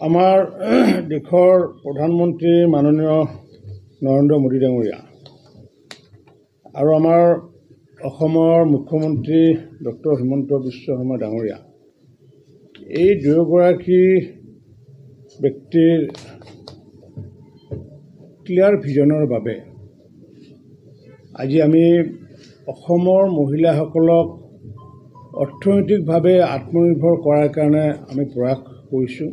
আমাৰ দেশৰ প্ৰধানমন্ত্ৰী মাননীয় নৰেন্দ্ৰ মোদী ডাঙৰীয়া আৰু আমাৰ অসমৰ মুখ্যমন্ত্ৰী ডক্টৰ হিমন্ত বিশ্ব শৰ্মা ডাঙৰীয়া এই দুয়োগৰাকী ব্যক্তিৰ ক্লিয়াৰ ভিজনৰ বাবে আজি আমি অসমৰ মহিলাসকলক অৰ্থনৈতিকভাৱে আত্মনিৰ্ভৰ কৰাৰ কাৰণে আমি প্ৰয়াস কৰিছোঁ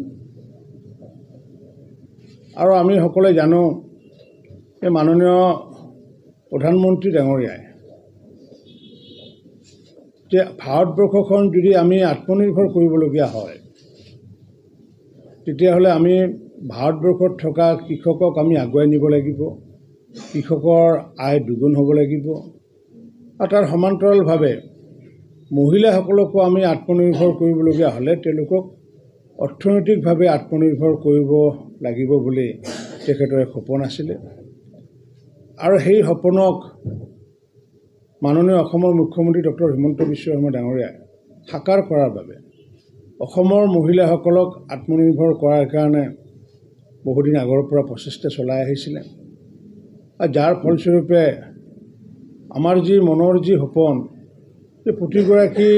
আৰু আমি সকলোৱে জানো যে মাননীয় প্ৰধানমন্ত্ৰী ডাঙৰীয়াই যে ভাৰতবৰ্ষখন যদি আমি আত্মনিৰ্ভৰ কৰিবলগীয়া হয় তেতিয়াহ'লে আমি ভাৰতবৰ্ষত থকা কৃষকক আমি আগুৱাই নিব লাগিব, কৃষকৰ আয় দুগুণ হ'ব লাগিব আৰু তাৰ সমান্তৰালভাৱে মহিলাসকলকো আমি আত্মনিৰ্ভৰ কৰিবলগীয়া হ'লে তেওঁলোকক অৰ্থনৈতিকভাৱে আত্মনিৰ্ভৰ কৰিব লাগিব বুলি তেখেতৰ এক সপোন আছিলে আৰু সেই সপোনক মাননীয় অসমৰ মুখ্যমন্ত্ৰী ডক্টৰ হিমন্ত বিশ্ব শৰ্মা ডাঙৰীয়াই সাকাৰ কৰাৰ বাবে অসমৰ মহিলাসকলক আত্মনিৰ্ভৰ কৰাৰ কাৰণে বহুদিন আগৰ পৰা প্ৰচেষ্টা চলাই আহিছিলে আৰু যাৰ ফলস্বৰূপে আমাৰ যি মনৰ যি সপোন যে প্ৰতিগৰাকী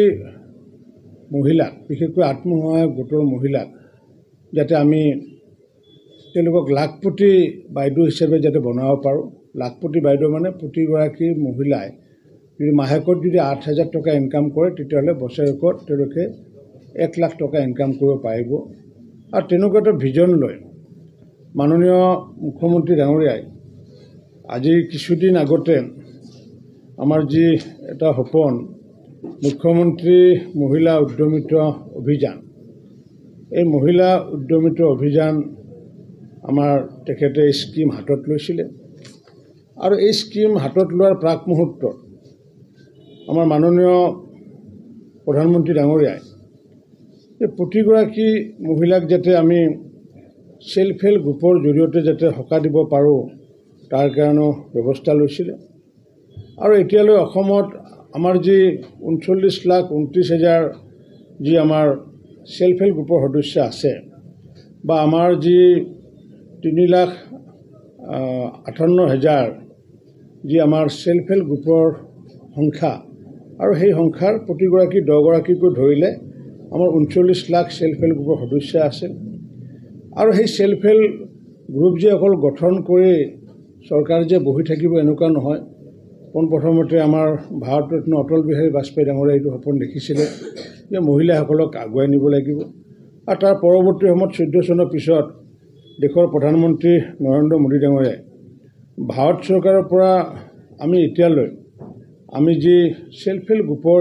মহিলাক বিশেষকৈ আত্মসহায়ক গোটৰ মহিলাক যাতে আমি তেওঁলোকক লাখপতি বাইদেউ হিচাপে যাতে বনাব পাৰোঁ। লাখপতি বাইদেউ মানে প্ৰতিগৰাকী মহিলাই যদি মাহেকত যদি 8,000 টকা ইনকাম কৰে তেতিয়াহ'লে বছৰেকত তেওঁলোকে 1 লাখ টকা ইনকাম কৰিব পাৰিব আৰু তেনেকুৱা এটা ভিজন লৈ মাননীয় মুখ্যমন্ত্ৰী ডাঙৰীয়াই আজি কিছুদিন আগতে আমাৰ যি এটা সপোন মুখ্যমন্ত্ৰী মহিলা উদ্যমিতা অভিযান, এই মহিলা উদ্যমিতা অভিযান আমাৰ তেখেতে স্কিম হাতত লৈছিলে আৰু এই স্কিম হাতত লোৱাৰ প্ৰাক মুহূৰ্তত আমাৰ মাননীয় প্ৰধানমন্ত্ৰী ডাঙৰীয়াই এই প্ৰতিগৰাকী মহিলাক যাতে আমি সেল্ফ হেল্প গ্ৰুপৰ জৰিয়তে যাতে সকাহ দিব পাৰোঁ তাৰ কাৰণেও ব্যৱস্থা লৈছিলে আৰু এতিয়ালৈ অসমত আমাৰ যি 39,29,000 যি আমাৰ সেল্ফ হেল্প গ্ৰুপৰ সদস্য আছে বা আমাৰ যি 3,58,000 যি আমাৰ সেল্ফ হেল্প গ্ৰুপৰ সংখ্যা আৰু সেই সংখ্যাৰ প্ৰতিগৰাকী 10গৰাকীকৈ ধৰিলে আমাৰ 39 লাখ সেল্ফ হেল্প গ্ৰুপৰ সদস্য আছে আৰু সেই সেল্ফ হেল্প গ্ৰুপ যে অকল গঠন কৰি চৰকাৰ যে বহি থাকিব এনেকুৱা নহয়। পোনপ্ৰথমতে আমাৰ ভাৰতৰত্ন অটল বিহাৰী বাজপেয়ী ডাঙৰীয়াই এইটো সপোন দেখিছিলে যে মহিলাসকলক আগুৱাই নিব লাগিব আৰু তাৰ পৰৱৰ্তী সময়ত 14 চনৰ পিছত দেশৰ প্ৰধানমন্ত্ৰী নৰেন্দ্ৰ মোদী ডাঙৰীয়াই ভাৰত চৰকাৰৰ পৰা আমি এতিয়ালৈ আমি যি সেল্ফ হেল্প গ্ৰুপৰ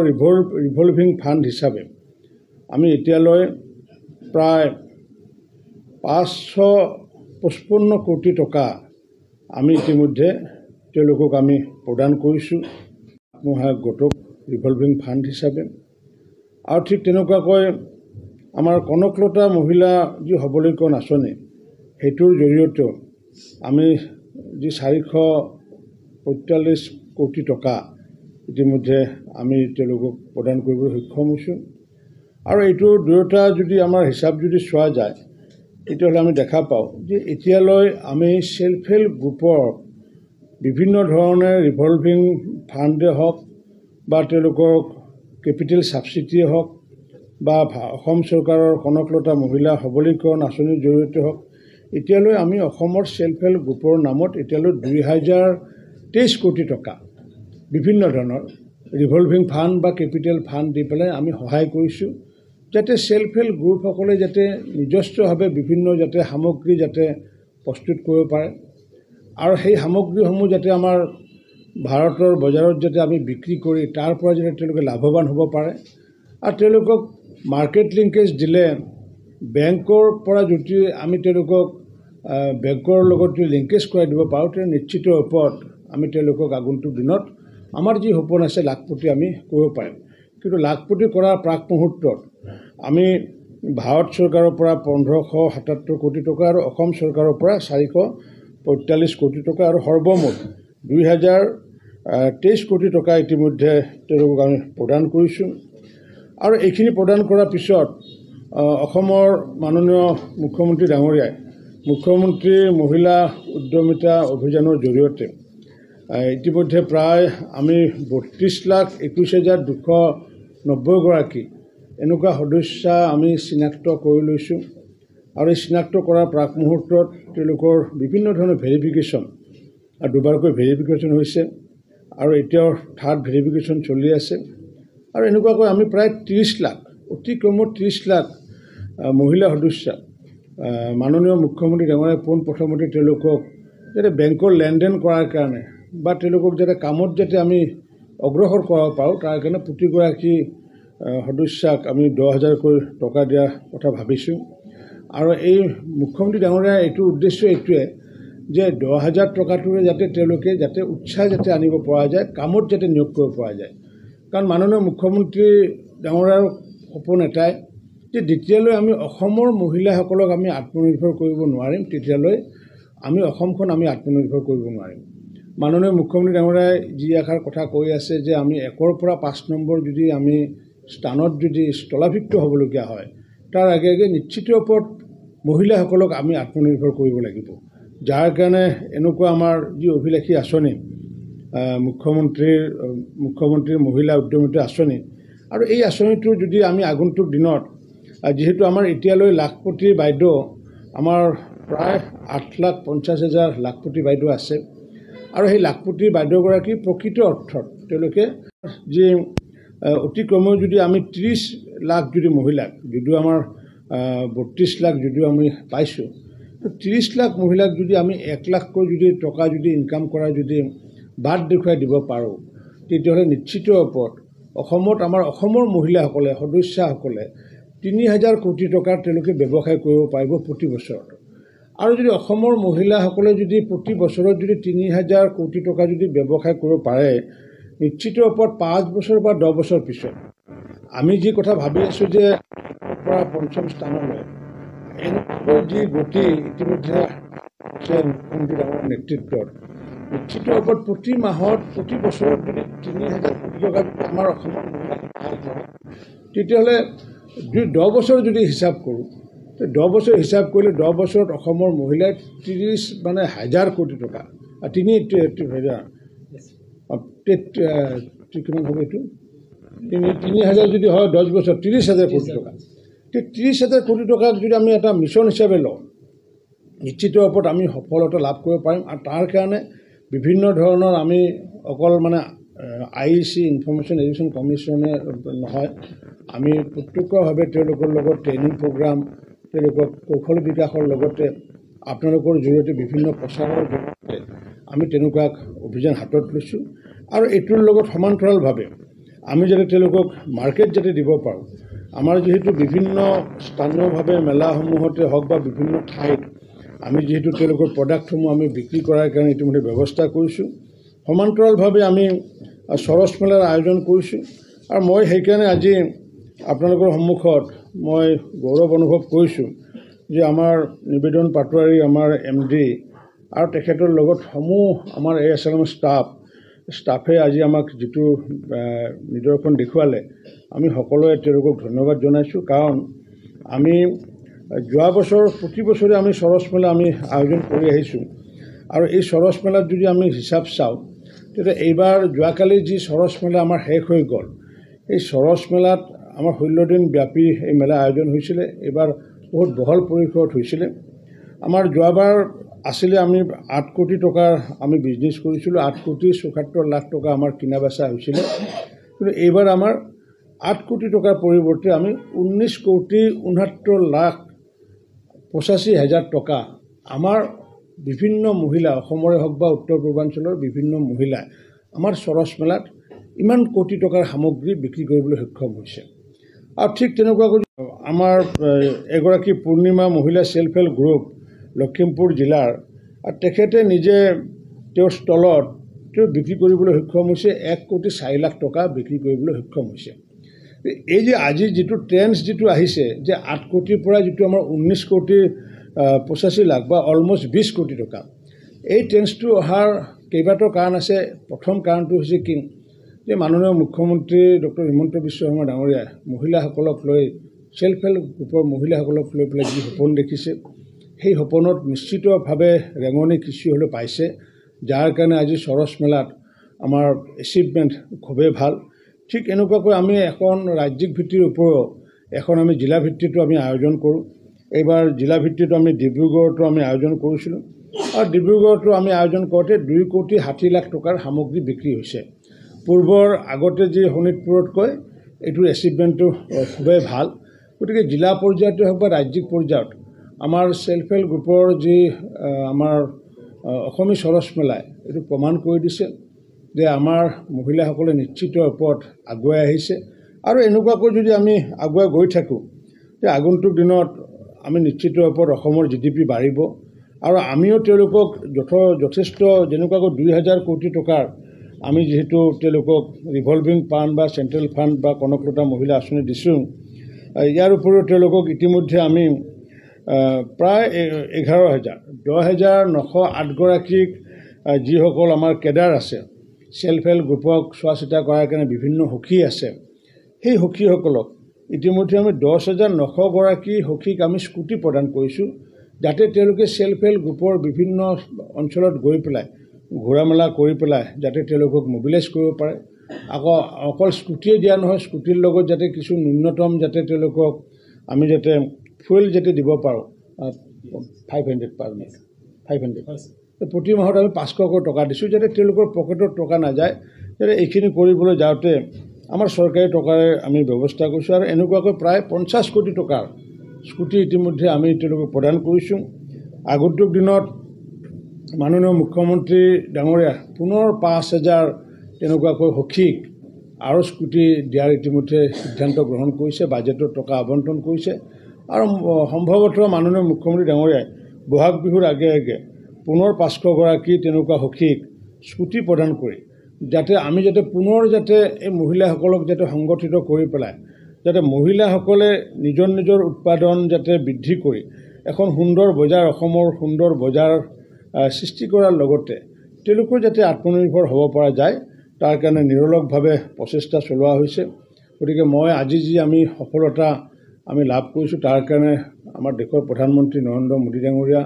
ৰিভলভিং ফাণ্ড হিচাপে আমি এতিয়ালৈ প্ৰায় 555 কোটি টকা আমি ইতিমধ্যে তেওঁলোকক আমি প্ৰদান কৰিছোঁ আত্মসহায়ক গোটক ৰিভলভিং ফাণ্ড হিচাপে আৰু ঠিক তেনেকুৱাকৈ আমাৰ কনকলতা মহিলা যি সবলীকৰণ আঁচনি সেইটোৰ জৰিয়তেও আমি যি 445 কোটি টকা ইতিমধ্যে আমি তেওঁলোকক প্ৰদান কৰিবলৈ সক্ষম হৈছোঁ আৰু এইটো দুয়োটা যদি আমাৰ হিচাপ যদি চোৱা যায় তেতিয়াহ'লে আমি দেখা পাওঁ যে এতিয়ালৈ আমি সেল্ফ হেল্প গ্ৰুপৰ বিভিন্ন ধৰণে ৰিভলভিং ফাণ্ডে হওক বা তেওঁলোকক কেপিটেল ছাবচিডিয়ে হওক বা অসম চৰকাৰৰ কনকলতা মহিলা সবলীকৰণ আঁচনিৰ জৰিয়তে হওক এতিয়ালৈ আমি অসমৰ সেল্ফ হেল্প গ্ৰুপৰ নামত এতিয়ালৈ 2023 কোটি টকা বিভিন্ন ধৰণৰ ৰিভলভিং ফাণ্ড বা কেপিটেল ফাণ্ড দি পেলাই আমি সহায় কৰিছোঁ যাতে সেল্ফ হেল্প গ্ৰুপসকলে যাতে নিজস্বভাৱে বিভিন্ন যাতে সামগ্ৰী যাতে প্ৰস্তুত কৰিব পাৰে আৰু সেই সামগ্ৰীসমূহ যাতে আমাৰ ভাৰতৰ বজাৰত যাতে আমি বিক্ৰী কৰি তাৰ পৰা যাতে তেওঁলোকে লাভৱান হ'ব পাৰে আৰু তেওঁলোকক মাৰ্কেট লিংকেজ দিলে বেংকৰ পৰা যদি আমি তেওঁলোকক বেংকৰ লগত যদি লিংকেজ কৰাই দিব পাৰোঁ তেতিয়া নিশ্চিত ওপৰত আমি তেওঁলোকক আগন্তুক দিনত আমাৰ যি সপোন আছে লাখপতি আমি কৰিব পাৰিম। কিন্তু লাখপতি কৰাৰ প্ৰাক মুহূৰ্তত আমি ভাৰত চৰকাৰৰ পৰা 1577 কোটি টকা আৰু অসম চৰকাৰৰ পৰা 445 কোটি টকা আৰু সৰ্বমুঠ 2023 কোটি টকা ইতিমধ্যে তেওঁলোকক আমি প্ৰদান কৰিছোঁ আৰু এইখিনি প্ৰদান কৰাৰ পিছত অসমৰ মাননীয় মুখ্যমন্ত্ৰী ডাঙৰীয়াই মুখ্যমন্ত্ৰীৰ মহিলা উদ্যমিতা অভিযানৰ জৰিয়তে ইতিমধ্যে প্ৰায় আমি 32,21,290 গৰাকী এনেকুৱা সদস্যা আমি চিনাক্ত কৰি লৈছোঁ আৰু এই চিনাক্ত কৰাৰ প্ৰাক মুহূৰ্তত তেওঁলোকৰ বিভিন্ন ধৰণৰ ভেৰিফিকেশ্যন আৰু দুবাৰকৈ ভেৰিফিকেশ্যন হৈছে আৰু এতিয়াও থাৰ্ড ভেৰিফিকেশ্যন চলি আছে আৰু এনেকুৱাকৈ আমি প্ৰায় 30 লাখ অতি কমেও 30 লাখ মহিলা সদস্যা মাননীয় মুখ্যমন্ত্ৰী ডাঙৰীয়াই পোনপ্ৰথমতে তেওঁলোকক যাতে বেংকৰ লেনদেন কৰাৰ কাৰণে বা তেওঁলোকক যাতে কামত যাতে আমি অগ্ৰসৰ কৰাব পাৰোঁ তাৰ কাৰণে প্ৰতিগৰাকী সদস্যাক আমি 10,000কৈ টকা দিয়াৰ কথা ভাবিছোঁ আৰু এই মুখ্যমন্ত্ৰী ডাঙৰীয়াৰ এইটো উদ্দেশ্য এইটোৱে যে 10,000 টকাটোৰে যাতে তেওঁলোকে যাতে উৎসাহ যাতে আনিব পৰা যায় কামত যাতে নিয়োগ কৰিব পৰা যায় কাৰণ মাননীয় মুখ্যমন্ত্ৰী ডাঙৰীয়াৰ সপোন এটাই যে যেতিয়ালৈ আমি অসমৰ মহিলাসকলক আমি আত্মনিৰ্ভৰ কৰিব নোৱাৰিম তেতিয়ালৈ আমি অসমখন আমি আত্মনিৰ্ভৰ কৰিব নোৱাৰিম মাননীয় মুখ্যমন্ত্ৰী ডাঙৰীয়াই যি আশাৰ কথা কৈ আছে যে আমি 1ৰ পৰা 5 নম্বৰ যদি আমি স্থানত যদি স্থলাভিষিক্ত হ'বলগীয়া হয় তাৰ আগে আগে নিশ্চিত ওপৰত মহিলাসকলক আমি আত্মনিৰ্ভৰ কৰিব লাগিব যাৰ কাৰণে এনেকুৱা আমাৰ যি অভিলাষী আঁচনি মুখ্যমন্ত্ৰীৰ মহিলা উদ্যমিতা আঁচনি আৰু এই আঁচনিটো যদি আমি আগন্তুক দিনত যেহেতু আমাৰ এতিয়ালৈ লাখপতি বাইদেউ আমাৰ প্ৰায় 8,50,000 লাখপতি বাইদেউ আছে আৰু সেই লাখপতি বাইদেউগৰাকী প্ৰকৃত অৰ্থত তেওঁলোকে যি অতি কমেও যদি আমি 30 লাখ যদি মহিলাক যদিও আমাৰ 32 লাখ যদিও আমি পাইছোঁ 30 লাখ মহিলাক যদি আমি 1 লাখকৈ যদি টকা যদি ইনকাম কৰা যদি বাদ দেখুৱাই দিব পাৰোঁ তেতিয়াহ'লে নিশ্চিত ওপৰত অসমত আমাৰ অসমৰ মহিলাসকলে সদস্যাসকলে 3,000 কোটি টকাৰ তেওঁলোকে ব্যৱসায় কৰিব পাৰিব প্ৰতি বছৰত আৰু যদি অসমৰ মহিলাসকলে যদি প্ৰতি বছৰত যদি 3,000 কোটি টকা যদি ব্যৱসায় কৰিব পাৰে নিশ্চিত ওপৰত 5 বছৰ বা 10 বছৰ পিছত আমি যি কথা ভাবি আছোঁ যে পৰা 5ম স্থানলৈ এনেকৈ যি গতি ইতিমধ্যে মুখ্যমন্ত্ৰী ডাঙৰীয়াৰ নেতৃত্বত নিশ্চিত ওপৰত প্ৰতি মাহত প্ৰতি বছৰত যদি 3,000 কোটি টকা আমাৰ অসমৰ মহিলাসকলে তেতিয়াহ'লে 10 বছৰ যদি হিচাপ কৰোঁ 10 বছৰ হিচাপ কৰিলে 10 বছৰত অসমৰ মহিলাই 30,000 কোটি টকা 3,000 কিমান হ'ব এইটো 3,000 যদি হয় 10 বছৰ 30,000 কোটি টকা 30,000 কোটি টকাক যদি আমি এটা মিছন হিচাপে লওঁ নিশ্চিত ওপৰত আমি সফলতা লাভ কৰিব পাৰিম আৰু তাৰ কাৰণে বিভিন্ন ধৰণৰ আমি অকল মানে IEC ইনফৰমেশ্যন এডুকেশ্যন কমিশ্যনে নহয় আমি প্ৰত্যক্ষভাৱে তেওঁলোকৰ লগত ট্ৰেইনিং প্ৰগ্ৰাম তেওঁলোকৰ কৌশল বিকাশৰ লগতে আপোনালোকৰ জৰিয়তে বিভিন্ন প্ৰচাৰৰ জৰিয়তে আমি তেনেকুৱা অভিযান হাতত লৈছোঁ আৰু এইটোৰ লগত সমান্তৰালভাৱে আমি যাতে তেওঁলোকক মাৰ্কেট যাতে দিব পাৰোঁ আমাৰ যিহেতু বিভিন্ন স্থানীয়ভাৱে মেলাসমূহতে হওক বা বিভিন্ন ঠাইত আমি যিহেতু তেওঁলোকৰ প্ৰডাক্টসমূহ আমি বিক্ৰী কৰাৰ কাৰণে ইতিমধ্যে ব্যৱস্থা কৰিছোঁ সমান্তৰালভাৱে আমি সৰস মেলাৰ আয়োজন কৰিছোঁ আৰু মই সেইকাৰণে আজি আপোনালোকৰ সন্মুখত মই গৌৰৱ অনুভৱ কৰিছোঁ যে আমাৰ নিবেদন পাটোৱাৰী আমাৰ MD আৰু তেখেতৰ লগত সমূহ আমাৰ ASLM ষ্টাফে আজি আমাক যিটো নিদৰ্শন দেখুৱালে আমি সকলোৱে তেওঁলোকক ধন্যবাদ জনাইছোঁ কাৰণ আমি যোৱা বছৰ প্ৰতি বছৰে আমি সৰস মেলা আমি আয়োজন কৰি আহিছোঁ আৰু এই সৰস মেলাত যদি আমি হিচাপ চাওঁ তেতিয়া এইবাৰ যোৱাকালি যি সৰস মেলা আমাৰ শেষ হৈ গ'ল এই সৰস মেলাত আমাৰ 16 দিন ব্যাপী এই মেলা আয়োজন হৈছিলে এইবাৰ বহুত বহল পৰিসৰত হৈছিলে আমাৰ যোৱাবাৰ আছিলে আমি 8 কোটি টকাৰ আমি বিজনেছ কৰিছিলোঁ 8,74 লাখ টকা আমাৰ কিনা বেচা হৈছিলে কিন্তু এইবাৰ আমাৰ 8 কোটি টকাৰ পৰিৱৰ্তে আমি 19,69,85,000 টকা আমাৰ বিভিন্ন মহিলা অসমৰে হওক বা উত্তৰ পূৰ্বাঞ্চলৰ বিভিন্ন মহিলাই আমাৰ সৰস মেলাত ইমান কোটি টকাৰ সামগ্ৰী বিক্ৰী কৰিবলৈ সক্ষম হৈছে আৰু ঠিক তেনেকুৱাকৈ আমাৰ এগৰাকী পূৰ্ণিমা মহিলা সেল্ফ হেল্প গ্ৰুপ লখিমপুৰ জিলাৰ আৰু তেখেতে নিজে তেওঁৰ ষ্টলত তেওঁ বিক্ৰী কৰিবলৈ সক্ষম হৈছে 1,04,00,000 টকা বিক্ৰী কৰিবলৈ সক্ষম হৈছে এই যে আজি যিটো ট্ৰেন্ডছ যিটো আহিছে যে 8 কোটিৰ পৰা যিটো আমাৰ 19,85,00,000 বা অলমষ্ট 20 কোটি টকা এই ট্ৰেন্ডছটো অহাৰ কেইবাটাও কাৰণ আছে প্ৰথম কাৰণটো হৈছে কি যে মাননীয় মুখ্যমন্ত্ৰী ডক্টৰ হিমন্ত বিশ্ব শৰ্মা ডাঙৰীয়াই মহিলাসকলক লৈ সেল্ফ হেল্প গ্ৰুপৰ মহিলাসকলক লৈ পেলাই যি সপোন দেখিছে সেই সপোনত নিশ্চিতভাৱে ৰেঙনি কিছু হ'লেও পাইছে, যাৰ কাৰণে আজি সৰস মেলাত আমাৰ এচিভমেণ্ট খুবেই ভাল। ঠিক এনেকুৱাকৈ আমি এখন ৰাজ্যিক ভিত্তিৰ ওপৰত এখন আমি জিলা ভিত্তিতো আমি আয়োজন কৰোঁ। এইবাৰ জিলা ভিত্তিতো আমি ডিব্ৰুগড়তো আমি আয়োজন কৰিছিলোঁ আৰু ডিব্ৰুগড়তো আমি আয়োজন কৰোঁতে 2,60,00,000 টকাৰ সামগ্ৰী বিক্ৰী হৈছে। পূৰ্বৰ আগতে যি শোণিতপুৰতকৈ এইটোৰ এচিভমেণ্টটো খুবেই ভাল। গতিকে জিলা পৰ্যায়তে হওক বা ৰাজ্যিক পৰ্যায়ত আমাৰ সেল্ফ হেল্প গ্ৰুপৰ যি আমাৰ অসমীয়া সৰস মেলাই এইটো প্ৰমাণ কৰি দিছে যে আমাৰ মহিলাসকলে নিশ্চিত ওপৰত আগুৱাই আহিছে আৰু এনেকুৱাকৈ যদি আমি আগুৱাই গৈ থাকোঁ যে আগন্তুক দিনত আমি নিশ্চিত ওপৰত অসমৰ GDP বাঢ়িব আৰু আমিও তেওঁলোকক যথেষ্ট যেনেকুৱাকৈ 2,000 কোটি টকাৰ আমি যেহেতু তেওঁলোকক ৰিভলভিং ফাণ্ড বা চেণ্ট্ৰেল ফাণ্ড বা কনকলতা মহিলা আঁচনি দিছোঁ, ইয়াৰ উপৰিও তেওঁলোকক ইতিমধ্যে আমি প্ৰায় 10,908 গৰাকীক যিসকল আমাৰ কেডাৰ আছে সেল্ফ হেল্প গ্ৰুপক চোৱা চিতা কৰাৰ কাৰণে বিভিন্ন সখী আছে, সেই সখীসকলক ইতিমধ্যে আমি 10,900 গৰাকী সখীক আমি স্কুটি প্ৰদান কৰিছোঁ, যাতে তেওঁলোকে সেল্ফ হেল্প গ্ৰুপৰ বিভিন্ন অঞ্চলত গৈ পেলাই ঘূৰা মেলা কৰি পেলাই যাতে তেওঁলোকক মোবিলাইজ কৰিব পাৰে। আকৌ অকল স্কুটিয়ে দিয়া নহয়, স্কুটিৰ লগত যাতে কিছু ন্যূনতম যাতে তেওঁলোকক আমি যাতে ফুয়েল যাতে দিব পাৰোঁ 500 পাৰ মান্থ 500 প্ৰতি মাহত আমি 500 টকা দিছোঁ, যাতে তেওঁলোকৰ পকেটত টকা নাযায়, যাতে এইখিনি কৰিবলৈ যাওঁতে আমাৰ চৰকাৰী টকাৰে আমি ব্যৱস্থা কৰিছোঁ আৰু এনেকুৱাকৈ প্ৰায় 50 কোটি টকাৰ স্কুটি ইতিমধ্যে আমি তেওঁলোকক প্ৰদান কৰিছোঁ। আগন্তুক দিনত মাননীয় মুখ্যমন্ত্ৰী ডাঙৰীয়া পুনৰ 5,000 তেনেকুৱাকৈ সখীক আৰু স্কুটি দিয়াৰ ইতিমধ্যে সিদ্ধান্ত গ্ৰহণ কৰিছে, বাজেটত টকা আবণ্টন কৰিছে আৰু সম্ভৱতঃ মাননীয় মুখ্যমন্ত্ৰী ডাঙৰীয়াই বহাগ বিহুৰ আগে আগে পুনৰ 500 গৰাকী তেনেকুৱা সখীক স্কুটি প্ৰদান কৰি যাতে আমি যাতে পুনৰ যাতে এই মহিলাসকলক যাতে সংগঠিত কৰি পেলাই যাতে মহিলাসকলে নিজৰ উৎপাদন যাতে বৃদ্ধি কৰি এখন সুন্দৰ বজাৰ অসমৰ সুন্দৰ বজাৰ সৃষ্টি কৰাৰ লগতে তেওঁলোকৰ যাতে আত্মনিৰ্ভৰ হ'ব পৰা যায় তাৰ কাৰণে নিৰলসভাৱে প্ৰচেষ্টা চলোৱা হৈছে। গতিকে মই আজি যি আমি সফলতা আমি লাভ কৰিছোঁ তাৰ কাৰণে আমাৰ দেশৰ প্ৰধানমন্ত্ৰী নৰেন্দ্ৰ মোদী ডাঙৰীয়া,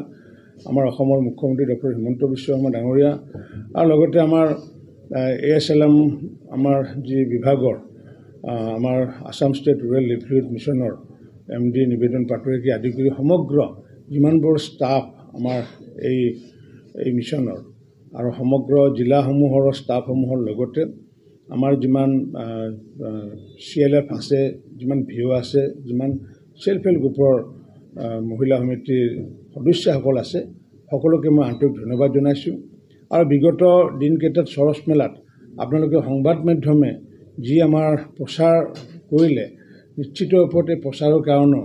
আমাৰ অসমৰ মুখ্যমন্ত্ৰী ডক্টৰ হিমন্ত বিশ্ব শৰ্মা ডাঙৰীয়া আৰু লগতে আমাৰ ASLM আমাৰ যি বিভাগৰ আমাৰ আসাম ষ্টেট ৰুৰেল লিভলিহুড মিছনৰ MD নিবেদন পাটোৱাৰী আদি কৰি সমগ্ৰ যিমানবোৰ ষ্টাফ আমাৰ এই মিছনৰ আৰু সমগ্ৰ জিলাসমূহৰ ষ্টাফসমূহৰ লগতে আমাৰ যিমান CLF আছে, যিমান VO আছে, যিমান সেল্ফ হেল্প গ্ৰুপৰ মহিলা সমিতিৰ সদস্যসকল আছে, সকলোকে মই আন্তৰিক ধন্যবাদ জনাইছোঁ। আৰু বিগত দিনকেইটাত সৰস মেলাত আপোনালোকে সংবাদ মাধ্যমে যি আমাৰ প্ৰচাৰ কৰিলে নিশ্চিত ওপৰতে প্ৰচাৰৰ কাৰণেও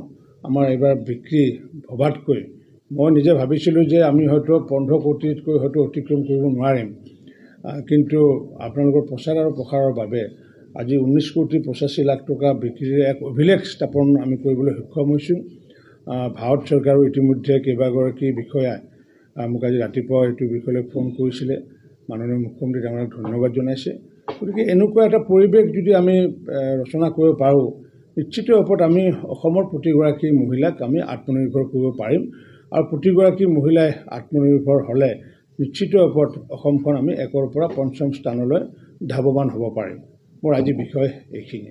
আমাৰ এইবাৰ বিক্ৰী ভবাতকৈ মই নিজে ভাবিছিলোঁ যে আমি হয়তো 15 কোটিতকৈ হয়তো অতিক্ৰম কৰিব নোৱাৰিম, কিন্তু আপোনালোকৰ প্ৰচাৰ আৰু প্ৰসাৰৰ বাবে আজি 19,85,00,000 টকা বিক্ৰীৰ এক অভিলেখ স্থাপন আমি কৰিবলৈ সক্ষম হৈছোঁ। ভাৰত চৰকাৰো ইতিমধ্যে কেইবাগৰাকী বিষয়াই মোক আজি ৰাতিপুৱা এইটো বিষয়লৈ ফোন কৰিছিলে, মাননীয় মুখ্যমন্ত্ৰী ডাঙৰীয়াক ধন্যবাদ জনাইছে। গতিকে এনেকুৱা এটা পৰিৱেশ যদি আমি ৰচনা কৰিব পাৰোঁ নিশ্চিত ওপৰত আমি অসমৰ প্ৰতিগৰাকী মহিলাক আমি আত্মনিৰ্ভৰ কৰিব পাৰিম আৰু প্ৰতিগৰাকী মহিলাই আত্মনিৰ্ভৰ হ'লে নিশ্চিত ওপৰত অসমখন আমি 1ৰ পৰা 5ম স্থানলৈ ধাৱমান হ'ব পাৰিম। মোৰ আজি বিষয় এইখিনি।